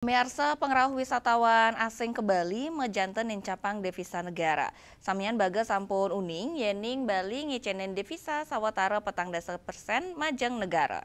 Pemirsa pengrahu wisatawan asing ke Bali mejanten encapang devisa negara. Samian baga sampun uning yening Bali ngicenen devisa sawatara 40% majeng negara.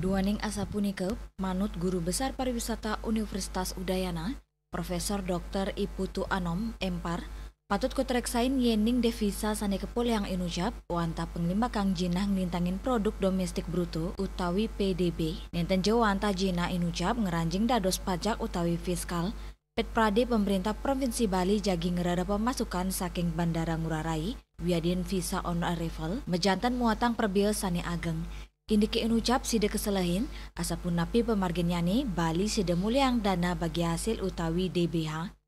Duaning asa punika manut Guru Besar Pariwisata Universitas Udayana, Profesor Dr. Iputu Anom Empar, patut kutreksain yening devisa sanekepul yang inucap wanta penglima kang jinah nglintangin produk domestik bruto utawi PDB. Nenten jo wanta jinah inucap ngeranjing dados pajak utawi fiskal. Pet Prade pemerintah Provinsi Bali jagi ngerada pemasukan saking Bandara Ngurah Rai, wiadin visa on arrival, mejantan muatang perbil sane ageng. Kini inucap sida keselahin, asapun napi pemarginyane Bali sida muliang dana bagi hasil utawi DBH.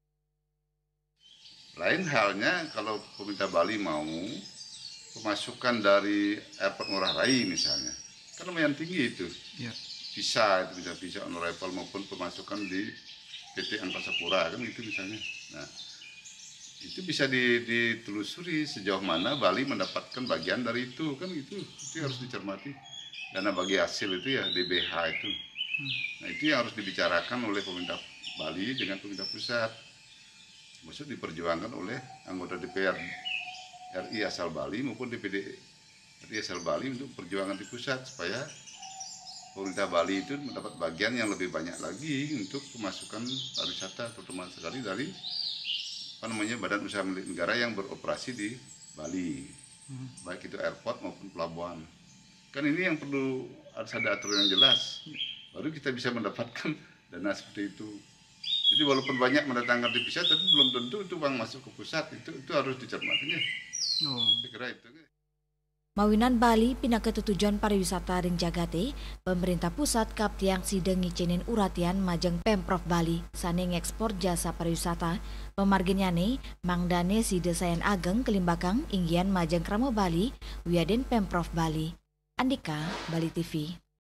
Lain halnya kalau pemerintah Bali mau pemasukan dari airport Ngurah Rai misalnya, kan lumayan tinggi itu. Ya. Bisa on arrival maupun pemasukan di PT Angkasa Pura kan itu misalnya. Nah, itu bisa ditelusuri sejauh mana Bali mendapatkan bagian dari itu kan itu harus dicermati. Dana bagi hasil itu ya DBH itu. Nah itu yang harus dibicarakan oleh pemerintah Bali dengan pemerintah pusat. Maksud diperjuangkan oleh anggota DPR RI asal Bali maupun DPD RI asal Bali untuk perjuangan di pusat supaya pemerintah Bali itu mendapat bagian yang lebih banyak lagi untuk pemasukan pariwisata, terutama sekali dari badan usaha milik negara yang beroperasi di Bali, baik itu airport maupun pelabuhan. Kan ini yang perlu harus ada aturan yang jelas, baru kita bisa mendapatkan dana seperti itu. Jadi walaupun banyak mendatangkan devisa, tapi belum tentu itu uang masuk ke pusat, itu harus dicermatinya. Saya kira itu. Mawinan Bali pindah ke tujuan pariwisata ring jagate, pemerintah pusat kap tiang sideng ngicinin uratian majeng Pemprov Bali, sane ngekspor jasa pariwisata, pemarginyane mangdane side sayan ageng kelimbakang inggian majeng Kramo Bali, wiaden Pemprov Bali. Andika, Bali TV.